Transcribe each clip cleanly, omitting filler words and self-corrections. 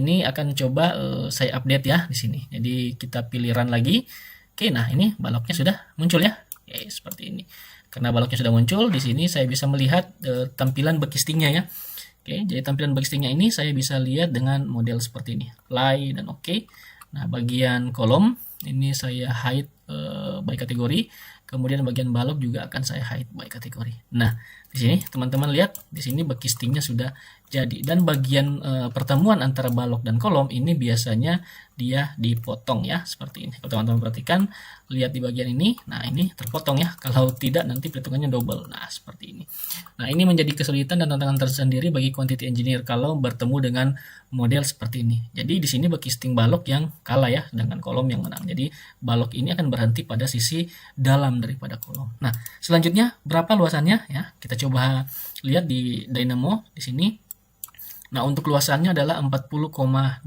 Ini akan coba saya update ya di sini. Jadi kita pilih run lagi. Oke, nah ini baloknya sudah muncul ya. Oke, seperti ini. Karena baloknya sudah muncul, di sini saya bisa melihat tampilan backcastingnya ya. Oke, jadi tampilan backcastingnya ini saya bisa lihat dengan model seperti ini, play dan oke. Nah, bagian kolom ini saya hide by kategori. Kemudian bagian balok juga akan saya hide by kategori. Nah, di sini teman-teman lihat, di sini backcastingnya sudah jadi, dan bagian pertemuan antara balok dan kolom ini biasanya dia dipotong ya, seperti ini. Kalau teman-teman perhatikan, lihat di bagian ini, nah ini terpotong ya, kalau tidak nanti perhitungannya double. Nah, seperti ini. Nah, ini menjadi kesulitan dan tantangan tersendiri bagi quantity engineer kalau bertemu dengan model seperti ini. Jadi di sini backcasting balok yang kalah ya dengan kolom yang menang. Jadi balok ini akan berhenti pada sisi dalam daripada kolom. Nah, selanjutnya berapa luasannya ya? Kita coba lihat di Dynamo di sini. Nah, untuk luasannya adalah 40,85.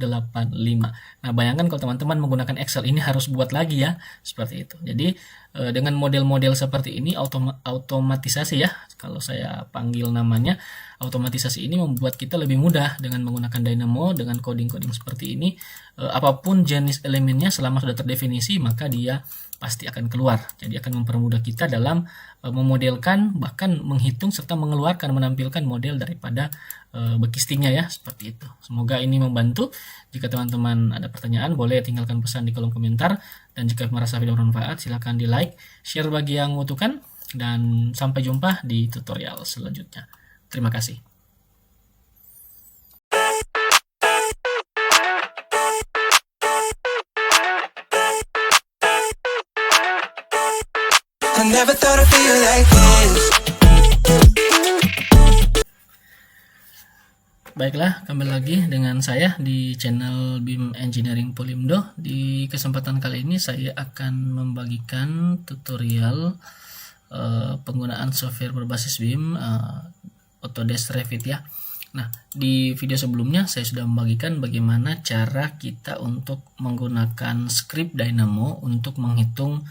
Nah, bayangkan kalau teman-teman menggunakan Excel ini harus buat lagi ya, seperti itu. Jadi, dengan model-model seperti ini, otomatisasi ya, kalau saya panggil namanya, otomatisasi ini membuat kita lebih mudah dengan menggunakan Dynamo, dengan coding-coding seperti ini. Apapun jenis elemennya selama sudah terdefinisi, maka dia pasti akan keluar. Jadi akan mempermudah kita dalam memodelkan, bahkan menghitung serta mengeluarkan, menampilkan model daripada backcastingnya ya, seperti itu. Semoga ini membantu. Jika teman-teman ada pertanyaan, boleh tinggalkan pesan di kolom komentar, dan jika merasa video bermanfaat silahkan di like, share bagi yang membutuhkan, dan sampai jumpa di tutorial selanjutnya. Terima kasih. I never thought I'd feel like this. Baiklah, kembali lagi dengan saya di channel BIM Engineering Polimdo. Di kesempatan kali ini saya akan membagikan tutorial penggunaan software berbasis BIM Autodesk Revit ya. Nah, di video sebelumnya saya sudah membagikan bagaimana cara kita untuk menggunakan script Dynamo untuk menghitung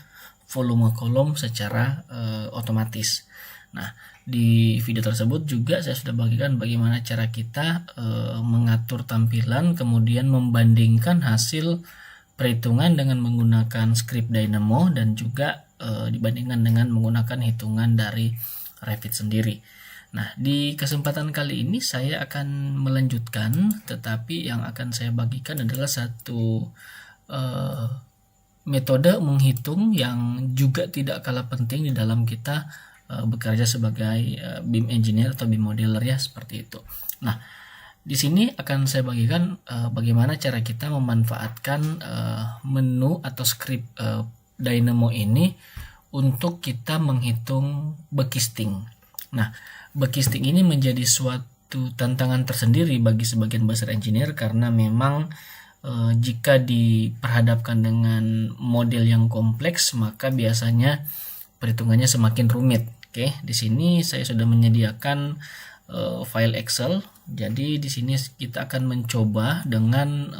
volume kolom secara otomatis. Nah, di video tersebut juga saya sudah bagikan bagaimana cara kita mengatur tampilan, kemudian membandingkan hasil perhitungan dengan menggunakan script Dynamo, dan juga dibandingkan dengan menggunakan hitungan dari Revit sendiri. Nah, di kesempatan kali ini saya akan melanjutkan, tetapi yang akan saya bagikan adalah satu metode menghitung yang juga tidak kalah penting di dalam kita bekerja sebagai BIM engineer atau BIM modeler ya, seperti itu. Nah, di sini akan saya bagikan bagaimana cara kita memanfaatkan menu atau script Dynamo ini untuk kita menghitung backcasting. Nah, backcasting ini menjadi suatu tantangan tersendiri bagi sebagian besar engineer, karena memang jika diperhadapkan dengan model yang kompleks, maka biasanya perhitungannya semakin rumit. Oke, di sini saya sudah menyediakan file Excel. Jadi di sini kita akan mencoba dengan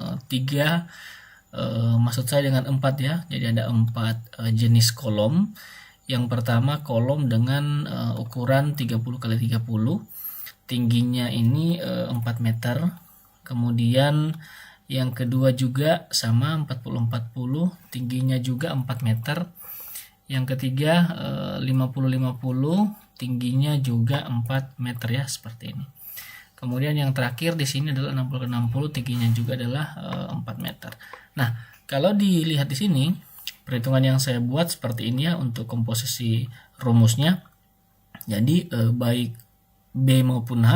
maksud saya dengan 4 ya. Jadi ada 4 jenis kolom. Yang pertama kolom dengan ukuran 30 x 30. Tingginya ini 4 meter. Kemudian yang kedua juga sama 40-40, tingginya juga 4 meter. Yang ketiga 50-50, tingginya juga 4 meter ya, seperti ini. Kemudian yang terakhir di sini adalah 60-60, tingginya juga adalah 4 meter. Nah, kalau dilihat di sini, perhitungan yang saya buat seperti ini ya untuk komposisi rumusnya. Jadi baik B maupun H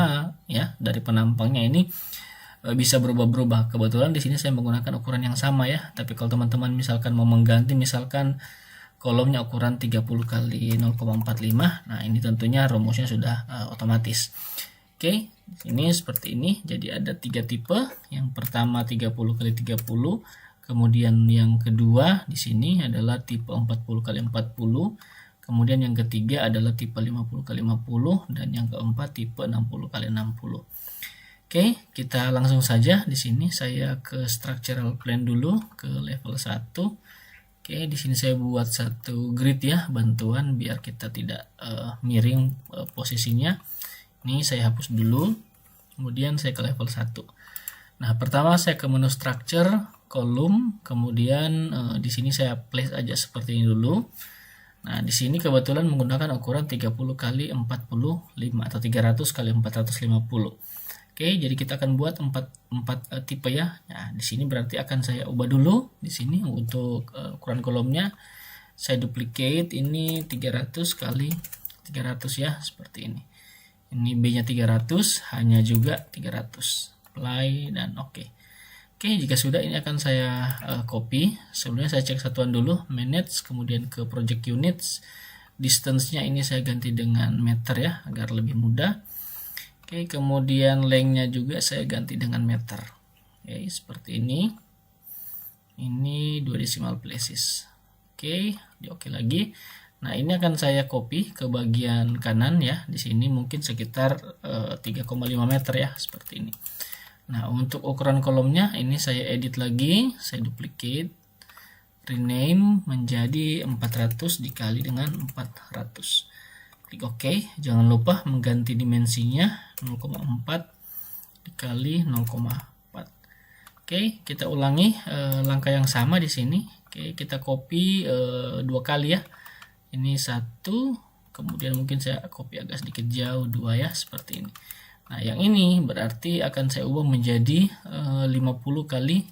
ya dari penampangnya ini bisa berubah-berubah. Kebetulan di sini saya menggunakan ukuran yang sama ya. Tapi kalau teman-teman misalkan mau mengganti, misalkan kolomnya ukuran 30 x 0,45, nah ini tentunya rumusnya sudah otomatis. Oke, ini seperti ini. Jadi ada 3 tipe. Yang pertama 30 x 30. Kemudian yang kedua di sini adalah tipe 40 x 40. Kemudian yang ketiga adalah tipe 50 x 50, dan yang keempat tipe 60 x 60. Oke, kita langsung saja. Di sini saya ke structural plan dulu, ke level 1. Oke, di sini saya buat satu grid ya, bantuan biar kita tidak miring posisinya. Ini saya hapus dulu. Kemudian saya ke level 1. Nah, pertama saya ke menu structure, kolom, kemudian di sini saya place aja seperti ini dulu. Nah, di sini kebetulan menggunakan ukuran 30 kali 45 atau 300 kali 450. Oke, jadi kita akan buat 4 tipe ya. Nah, di sini berarti akan saya ubah dulu di sini untuk ukuran kolomnya. Saya duplicate ini 300 kali 300 ya, seperti ini. Ini B-nya 300, hanya juga 300. Apply dan oke. Oke, jika sudah ini akan saya copy. Sebelumnya saya cek satuan dulu, minutes, kemudian ke project units. Distance-nya ini saya ganti dengan meter ya, agar lebih mudah. Oke, kemudian length-nya juga saya ganti dengan meter. Oke, seperti ini. Ini 2 decimal places. Oke, di oke lagi. Nah, ini akan saya copy ke bagian kanan ya. Di sini mungkin sekitar 3,5 meter ya, seperti ini. Nah, untuk ukuran kolomnya ini saya edit lagi, saya duplicate, rename menjadi 400 dikali dengan 400. Klik OK. Jangan lupa mengganti dimensinya 0,4 dikali 0,4. Oke, kita ulangi langkah yang sama di sini. Oke, kita copy 2 kali ya. Ini 1, kemudian mungkin saya copy agak sedikit jauh 2 ya, seperti ini. Nah, yang ini berarti akan saya ubah menjadi 50 kali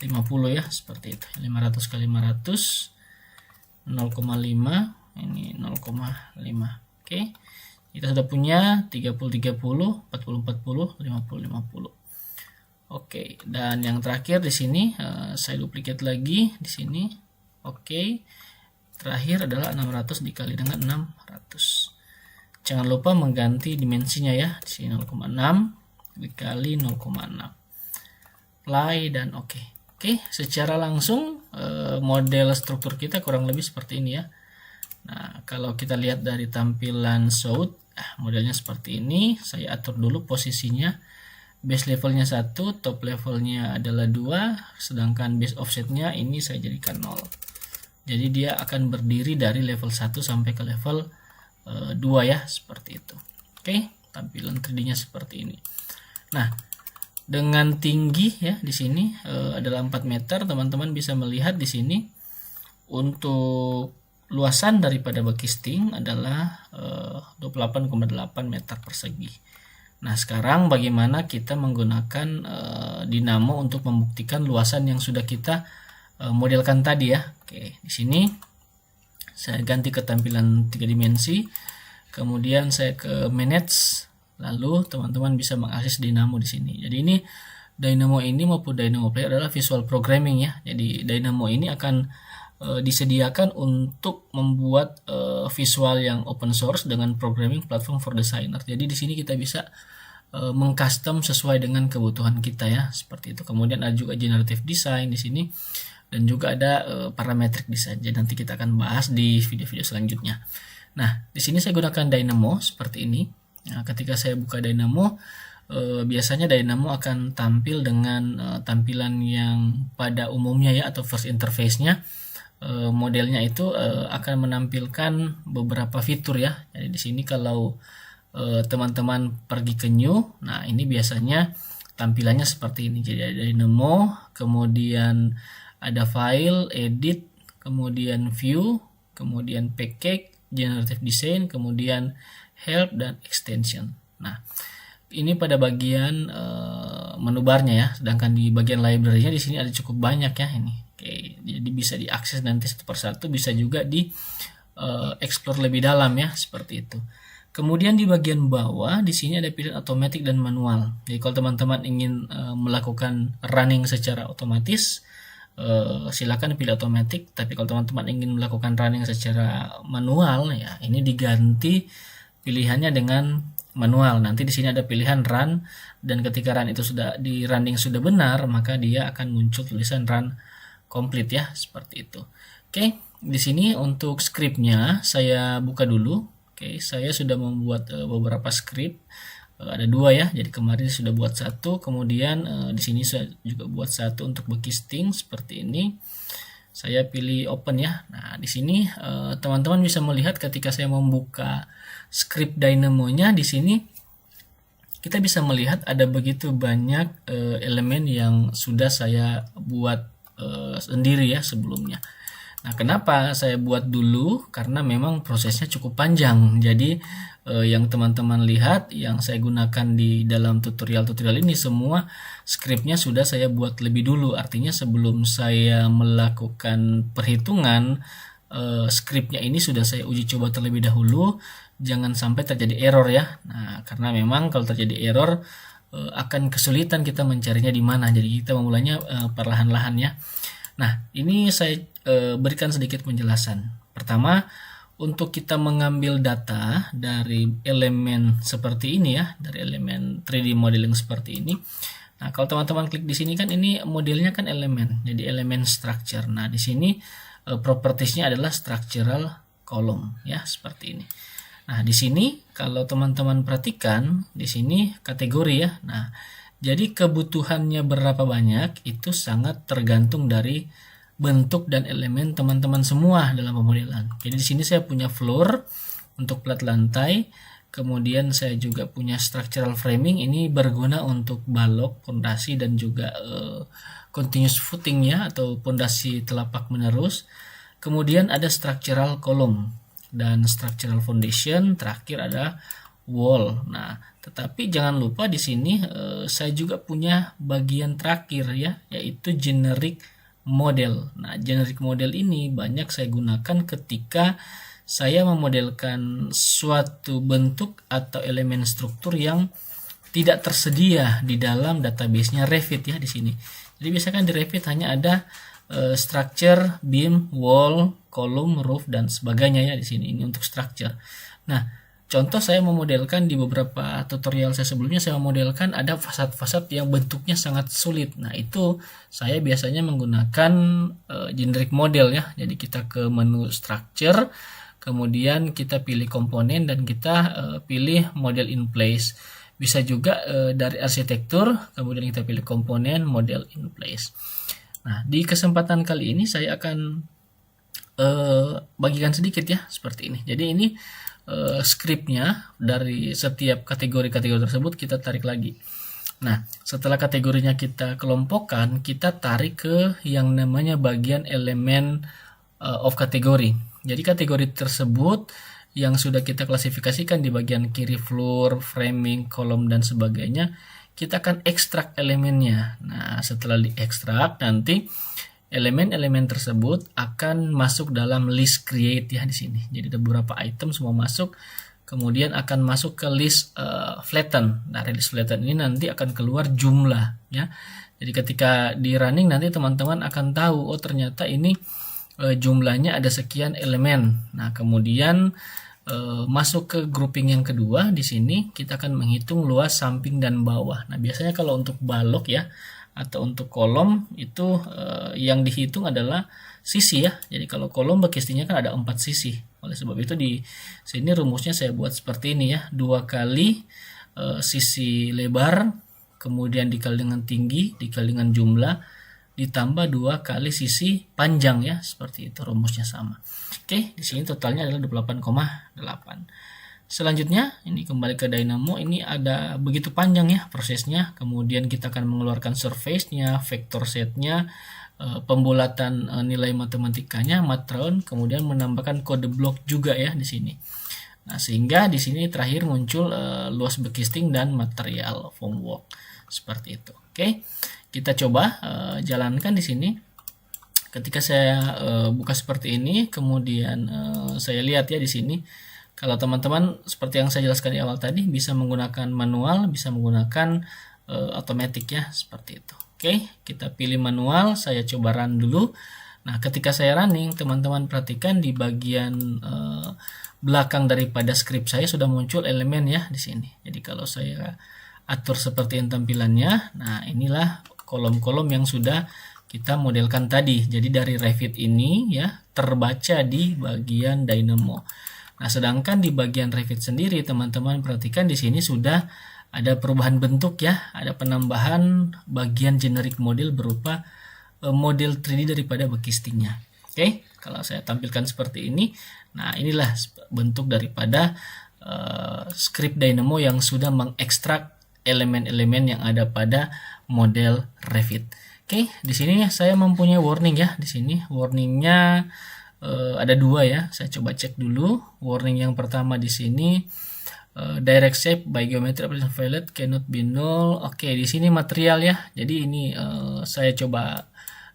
50 ya, seperti itu. 500 kali 500, 0,5, ini 0,5. Oke, kita sudah punya 30-30, 40-40, 50-50. Oke, dan yang terakhir di sini saya duplicate lagi di sini. Oke, terakhir adalah 600 dikali dengan 600. Jangan lupa mengganti dimensinya ya. Di sini 0,6 dikali 0,6. Apply dan oke. Oke, secara langsung model struktur kita kurang lebih seperti ini ya. Nah, kalau kita lihat dari tampilan South, modelnya seperti ini. Saya atur dulu posisinya. Base levelnya 1, top levelnya adalah 2, sedangkan base offsetnya ini saya jadikan 0. Jadi dia akan berdiri dari level 1 sampai ke level 2 ya, seperti itu. Oke, tampilan 3D-nya seperti ini. Nah, dengan tinggi ya di sini adalah 4 meter, teman-teman bisa melihat di sini untuk luasan daripada bekisting adalah 28,8 meter persegi. Nah, sekarang bagaimana kita menggunakan dinamo untuk membuktikan luasan yang sudah kita modelkan tadi ya. Oke, di sini saya ganti ke tampilan 3 dimensi, kemudian saya ke manage, lalu teman-teman bisa mengakses Dynamo di sini. Jadi ini Dynamo ini maupun Dynamo Player adalah visual programming ya. Jadi Dynamo ini akan disediakan untuk membuat visual yang open source dengan programming platform for designer. Jadi di sini kita bisa mengcustom sesuai dengan kebutuhan kita ya, seperti itu. Kemudian ada juga generative design di sini. Dan juga ada parametric design. Jadi nanti kita akan bahas di video-video selanjutnya. Nah, di sini saya gunakan Dynamo seperti ini. Nah, ketika saya buka Dynamo, biasanya Dynamo akan tampil dengan tampilan yang pada umumnya ya, atau first interface-nya. Modelnya itu akan menampilkan beberapa fitur ya. Jadi di sini kalau teman-teman pergi ke new, nah ini biasanya tampilannya seperti ini. Jadi ada Dynamo, kemudian ada file, edit, kemudian view, kemudian package, generative design, kemudian help dan extension. Nah, ini pada bagian menu barnya ya. Sedangkan di bagian library-nya di sini ada cukup banyak ya ini. Oke, jadi bisa diakses nanti satu persatu, bisa juga di explore lebih dalam ya, seperti itu. Kemudian di bagian bawah di sini ada pilihan automatic dan manual. Jadi kalau teman-teman ingin melakukan running secara otomatis, silakan pilih otomatis. Tapi kalau teman-teman ingin melakukan running secara manual ya, ini diganti pilihannya dengan manual. Nanti di sini ada pilihan run, dan ketika run itu sudah di running sudah benar, maka dia akan muncul tulisan run complete ya, seperti itu. Oke, di sini untuk scriptnya saya buka dulu. Oke, saya sudah membuat beberapa script. Ada 2 ya, jadi kemarin sudah buat 1, kemudian di sini saya juga buat 1 untuk bekisting seperti ini. Saya pilih open ya. Nah, di sini teman-teman bisa melihat ketika saya membuka script Dynamo-nya di sini kita bisa melihat ada begitu banyak elemen yang sudah saya buat sendiri ya sebelumnya. Nah, kenapa saya buat dulu? Karena memang prosesnya cukup panjang. Jadi yang teman-teman lihat yang saya gunakan di dalam tutorial-tutorial ini semua skripnya sudah saya buat lebih dulu. Artinya sebelum saya melakukan perhitungan, skripnya ini sudah saya uji coba terlebih dahulu. Jangan sampai terjadi error ya. Nah, karena memang kalau terjadi error akan kesulitan kita mencarinya di mana. Jadi kita memulainya perlahan-lahan ya. Nah, ini saya berikan sedikit penjelasan. Pertama, untuk kita mengambil data dari elemen seperti ini ya, dari elemen 3D modeling seperti ini. Nah, kalau teman-teman klik di sini kan ini modelnya kan elemen, jadi elemen structure. Nah, di sini propertiesnya adalah structural column ya, seperti ini. Nah, di sini kalau teman-teman perhatikan di sini kategori ya. Nah, jadi kebutuhannya berapa banyak itu sangat tergantung dari bentuk dan elemen teman-teman semua dalam pemodelan. Jadi di sini saya punya floor untuk plat lantai, kemudian saya juga punya structural framing, ini berguna untuk balok, pondasi dan juga continuous footing ya, atau pondasi telapak menerus. Kemudian ada structural column dan structural foundation, terakhir ada wall. Nah, tetapi jangan lupa di sini saya juga punya bagian terakhir ya, yaitu generic model. Nah, generic model ini banyak saya gunakan ketika saya memodelkan suatu bentuk atau elemen struktur yang tidak tersedia di dalam database-nya Revit ya di sini. Jadi biasanya kan di Revit hanya ada structure, beam, wall, column, roof dan sebagainya ya di sini. Ini untuk structure. Nah, contoh saya memodelkan di beberapa tutorial saya sebelumnya, saya memodelkan ada fasad-fasad yang bentuknya sangat sulit. Nah, itu saya biasanya menggunakan generic model ya. Jadi kita ke menu structure, kemudian kita pilih komponen dan kita pilih model in place. Bisa juga dari arsitektur, kemudian kita pilih komponen, model in place. Nah, di kesempatan kali ini saya akan bagikan sedikit ya seperti ini. Jadi ini skripnya dari setiap kategori-kategori tersebut kita tarik lagi. Nah, setelah kategorinya kita kelompokkan, kita tarik ke yang namanya bagian elemen of kategori. Jadi kategori tersebut yang sudah kita klasifikasikan di bagian kiri floor, framing, kolom dan sebagainya, kita akan ekstrak elemennya. Nah, setelah diekstrak nanti elemen-elemen tersebut akan masuk dalam list create ya di sini. Jadi ada beberapa item semua masuk, kemudian akan masuk ke list flatten. Nah, list flatten ini nanti akan keluar jumlah ya. Jadi ketika di running nanti teman-teman akan tahu, oh ternyata ini jumlahnya ada sekian elemen. Nah, kemudian masuk ke grouping yang kedua di sini kita akan menghitung luas samping dan bawah. Nah, biasanya kalau untuk balok ya atau untuk kolom itu yang dihitung adalah sisi ya. Jadi kalau kolom besistinya kan ada 4 sisi. Oleh sebab itu di sini rumusnya saya buat seperti ini ya. 2 kali sisi lebar, kemudian dikali dengan tinggi, dikali dengan jumlah, ditambah 2 kali sisi panjang ya. Seperti itu rumusnya sama. Oke, di sini totalnya adalah 28,8. Selanjutnya ini kembali ke Dynamo, ini ada begitu panjang ya prosesnya. Kemudian kita akan mengeluarkan surface-nya, vector set-nya, pembulatan nilai matematikanya, matron, kemudian menambahkan kode blok juga ya di sini. Nah, sehingga di sini terakhir muncul luas bekisting dan material formwork seperti itu. Oke, kita coba jalankan di sini. Ketika saya buka seperti ini, kemudian saya lihat ya di sini. Kalau teman-teman seperti yang saya jelaskan di awal tadi bisa menggunakan manual, bisa menggunakan otomatis ya seperti itu. Oke, kita pilih manual, saya coba run dulu. Nah, ketika saya running, teman-teman perhatikan di bagian belakang daripada script saya sudah muncul elemen ya di sini. Jadi kalau saya atur seperti ini tampilannya, nah inilah kolom-kolom yang sudah kita modelkan tadi. Jadi dari Revit ini ya terbaca di bagian Dynamo. Nah, sedangkan di bagian Revit sendiri teman-teman perhatikan di sini sudah ada perubahan bentuk ya, ada penambahan bagian generic model berupa model 3D daripada bekistingnya. Oke, kalau saya tampilkan seperti ini, nah inilah bentuk daripada script Dynamo yang sudah mengekstrak elemen-elemen yang ada pada model Revit. Oke, di sini saya mempunyai warning ya. Di sini warningnya ada dua ya. Saya coba cek dulu. Warning yang pertama di sini direct shape by geometry application valid cannot be null. Oke, di sini material ya. Jadi ini saya coba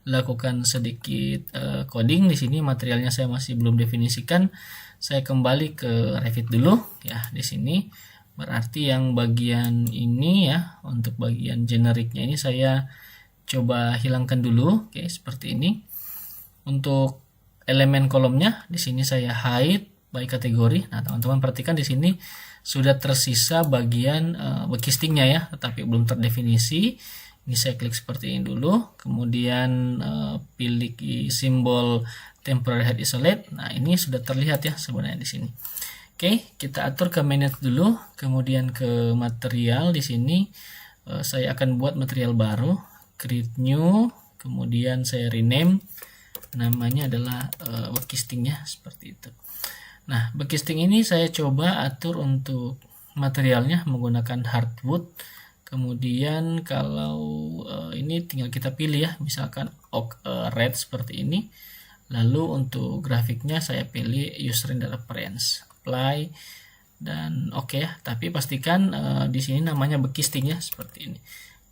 lakukan sedikit coding di sini. Materialnya saya masih belum definisikan. Saya kembali ke Revit dulu ya. Di sini berarti yang bagian ini ya, untuk bagian generiknya ini saya coba hilangkan dulu. Oke, seperti ini. Untuk elemen kolomnya di sini saya hide by kategori. Nah, teman-teman perhatikan di sini sudah tersisa bagian backcastingnya ya, tetapi belum terdefinisi. Ini saya klik seperti ini dulu, kemudian pilih simbol temporary height isolate. Nah, ini sudah terlihat ya sebenarnya di sini. Oke, kita atur ke manage dulu, kemudian ke material. Di sini saya akan buat material baru, create new, kemudian saya rename, namanya adalah backcastingnya seperti itu. Nah, backcasting ini saya coba atur untuk materialnya menggunakan hardwood. Kemudian kalau ini tinggal kita pilih ya, misalkan oak red seperti ini. Lalu untuk grafiknya saya pilih use render appearance, apply, dan oke ya. Tapi pastikan di sini namanya backcasting ya, seperti ini.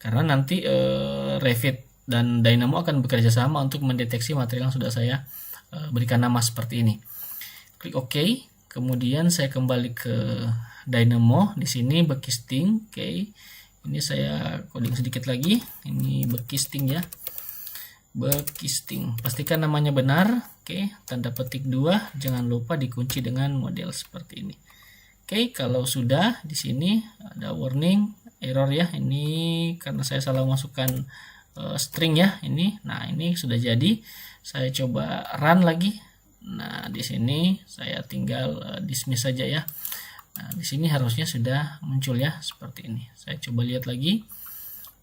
Karena nanti Revit dan Dynamo akan bekerja sama untuk mendeteksi material yang sudah saya berikan nama seperti ini. Klik OK. Kemudian saya kembali ke Dynamo. Di sini backcasting. Oke. Ini saya coding sedikit lagi. Ini backcasting ya. Backcasting. Pastikan namanya benar. Oke, tanda petik 2. Jangan lupa dikunci dengan model seperti ini. Oke, kalau sudah di sini ada warning error ya. Ini karena saya salah masukkan string ya ini. Nah, ini sudah jadi. Saya coba run lagi. Nah, di sini saya tinggal dismiss saja ya. Nah, di sini harusnya sudah muncul ya seperti ini. Saya coba lihat lagi.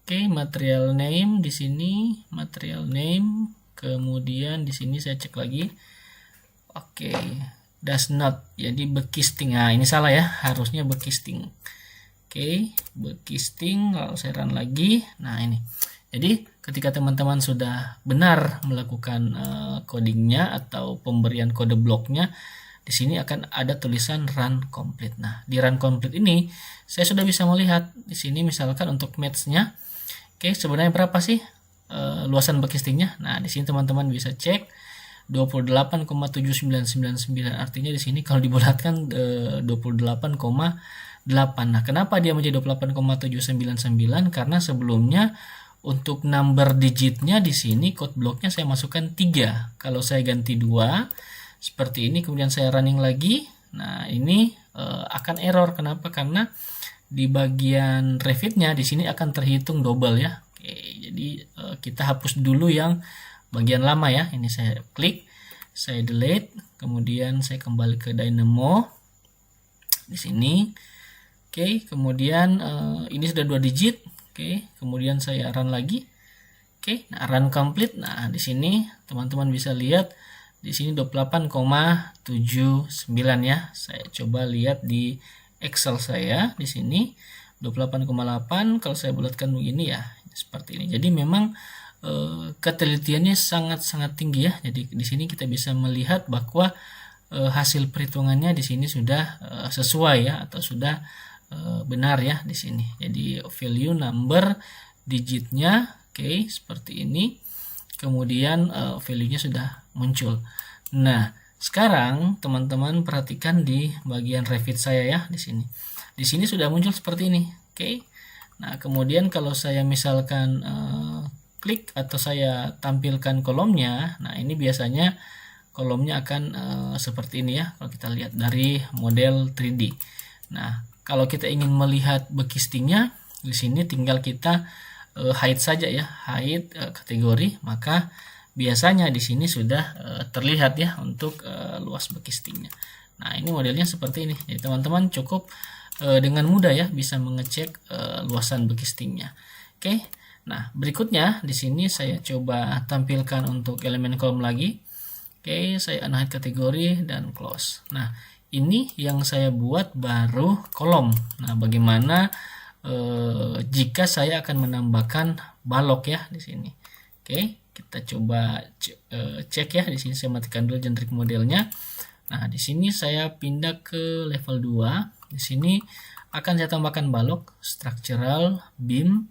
Oke, material name di sini, material name. Kemudian di sini saya cek lagi. Oke, does not. Jadi backcasting. Nah, ini salah ya. Harusnya backcasting. Oke, backcasting. Kalau saya run lagi. Nah, ini. Jadi ketika teman-teman sudah benar melakukan codingnya atau pemberian kode bloknya, di sini akan ada tulisan run complete. Nah, di run complete ini saya sudah bisa melihat di sini misalkan untuk match-nya. Oke, sebenarnya berapa sih luasan backcastingnya? Nah, di sini teman-teman bisa cek 28,7999. Artinya di sini kalau dibulatkan 28,8. Nah, kenapa dia menjadi 28,799? Karena sebelumnya untuk number digitnya di sini code blocknya saya masukkan 3. Kalau saya ganti 2 seperti ini, kemudian saya running lagi. Nah, ini akan error. Kenapa? Karena di bagian Revitnya di sini akan terhitung double ya. Oke, jadi kita hapus dulu yang bagian lama ya. Ini saya klik, saya delete, kemudian saya kembali ke Dynamo di sini. Oke, kemudian ini sudah 2 digit. Oke, kemudian saya run lagi. Oke, nah run complete. Nah, di sini teman-teman bisa lihat di sini 28,79 ya. Saya coba lihat di Excel saya di sini 28,8. Kalau saya bulatkan begini ya seperti ini. Jadi memang ketelitiannya sangat-sangat tinggi ya. Jadi di sini kita bisa melihat bahwa hasil perhitungannya di sini sudah sesuai ya, atau sudah benar ya di sini. Jadi value number digitnya oke, seperti ini. Kemudian value-nya sudah muncul. Nah, sekarang teman-teman perhatikan di bagian Revit saya ya di sini. Di sini sudah muncul seperti ini. Oke. Nah, kemudian kalau saya misalkan klik atau saya tampilkan kolomnya, nah ini biasanya kolomnya akan seperti ini ya kalau kita lihat dari model 3D. Nah, kalau kita ingin melihat backcastingnya di sini tinggal kita hide saja ya, hide kategori, maka biasanya di sini sudah terlihat ya untuk luas backcastingnya. Nah, ini modelnya seperti ini. Jadi teman-teman cukup dengan mudah ya bisa mengecek luasan backcastingnya. Oke. Nah, berikutnya di sini saya coba tampilkan untuk elemen kolom lagi. Oke, saya unhide kategori dan close. Nah, ini yang saya buat baru kolom. Nah, bagaimana jika saya akan menambahkan balok ya di sini. Oke, kita coba cek ya. Di sini saya matikan dulu generic modelnya. Nah, di sini saya pindah ke level 2. Di sini akan saya tambahkan balok structural beam.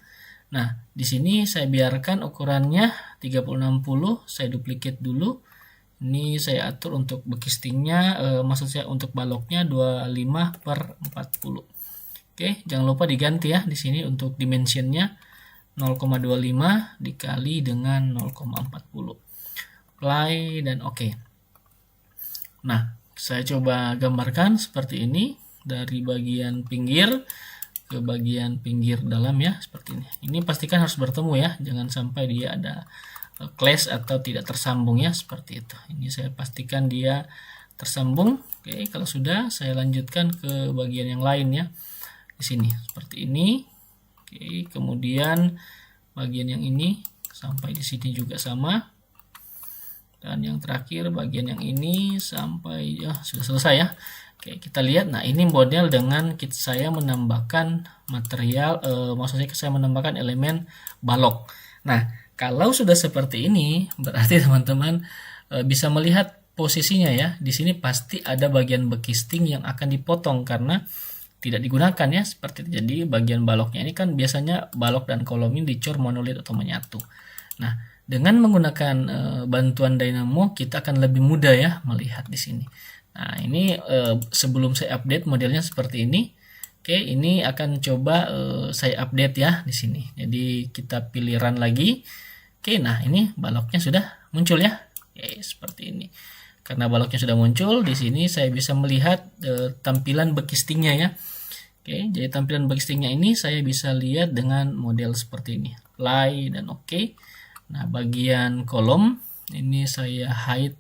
Nah, di sini saya biarkan ukurannya 3060, saya duplicate dulu. Ini saya atur untuk bekistingnya, maksud saya untuk baloknya 25/40. Oke, jangan lupa diganti ya di sini untuk dimensionnya 0,25 dikali dengan 0,40. Apply dan oke. Nah, saya coba gambarkan seperti ini dari bagian pinggir ke bagian pinggir dalam ya, seperti ini. Ini pastikan harus bertemu ya, jangan sampai dia ada clash atau tidak tersambung ya, seperti itu. Ini saya pastikan dia tersambung. Oke, kalau sudah saya lanjutkan ke bagian yang lain ya. Di sini seperti ini. Oke, kemudian bagian yang ini sampai di sini juga sama. Dan yang terakhir bagian yang ini sampai ya sudah selesai ya. Oke, kita lihat. Nah, ini model dengan saya menambahkan material, maksudnya saya menambahkan elemen balok. Nah, kalau sudah seperti ini, berarti teman-teman bisa melihat posisinya ya. Di sini pasti ada bagian bekisting yang akan dipotong karena tidak digunakan ya, seperti itu. Jadi bagian baloknya ini kan biasanya balok dan kolom ini dicor monolit atau menyatu. Nah, dengan menggunakan bantuan dynamo kita akan lebih mudah ya melihat di sini. Nah, ini sebelum saya update modelnya seperti ini. Oke, ini akan coba saya update ya di sini. Jadi kita pilih run lagi. Oke, nah ini baloknya sudah muncul ya. Oke, seperti ini. Karena baloknya sudah muncul, di sini saya bisa melihat tampilan bekistingnya ya. Oke, jadi tampilan bekistingnya ini saya bisa lihat dengan model seperti ini. Apply dan oke. Nah, bagian kolom ini saya hide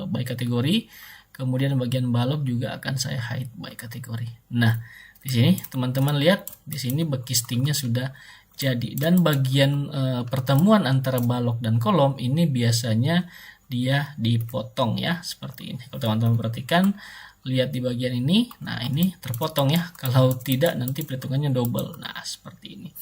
by kategori. Kemudian bagian balok juga akan saya hide by kategori. Nah, di sini teman-teman lihat, di sini bekistingnya sudah jadi. Dan bagian pertemuan antara balok dan kolom ini biasanya dia dipotong ya, seperti ini. Kalau teman-teman perhatikan, lihat di bagian ini, nah ini terpotong ya. Kalau tidak nanti perhitungannya double. Nah, seperti ini.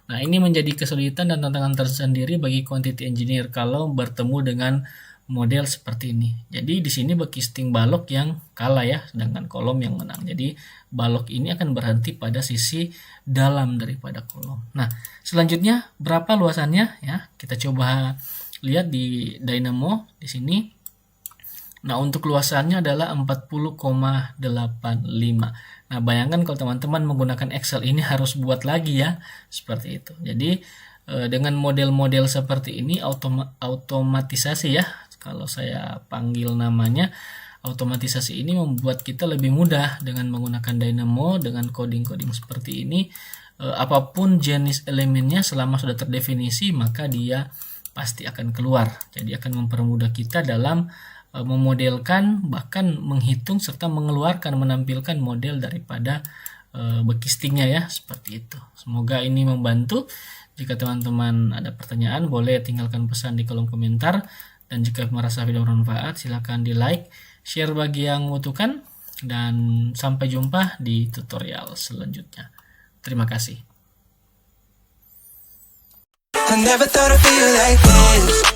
Nah, ini menjadi kesulitan dan tantangan tersendiri bagi quantity engineer kalau bertemu dengan model seperti ini. Jadi di sini bekisting balok yang kalah ya, sedangkan kolom yang menang. Jadi balok ini akan berhenti pada sisi dalam daripada kolom. Nah, selanjutnya berapa luasannya ya? Kita coba lihat di dynamo di sini. Nah, untuk luasannya adalah 40,85. Nah, bayangkan kalau teman-teman menggunakan Excel ini harus buat lagi ya, seperti itu. Jadi dengan model-model seperti ini otomatisasi ya, kalau saya panggil namanya otomatisasi ini membuat kita lebih mudah dengan menggunakan dynamo dengan coding-coding seperti ini. Apapun jenis elemennya selama sudah terdefinisi maka dia pasti akan keluar. Jadi akan mempermudah kita dalam memodelkan, bahkan menghitung serta mengeluarkan, menampilkan model daripada bekistingnya ya, seperti itu. Semoga ini membantu. Jika teman-teman ada pertanyaan boleh tinggalkan pesan di kolom komentar, dan jika merasa video bermanfaat silahkan di like, share bagi yang membutuhkan, dan sampai jumpa di tutorial selanjutnya. Terima kasih. I never thought I'd feel like this.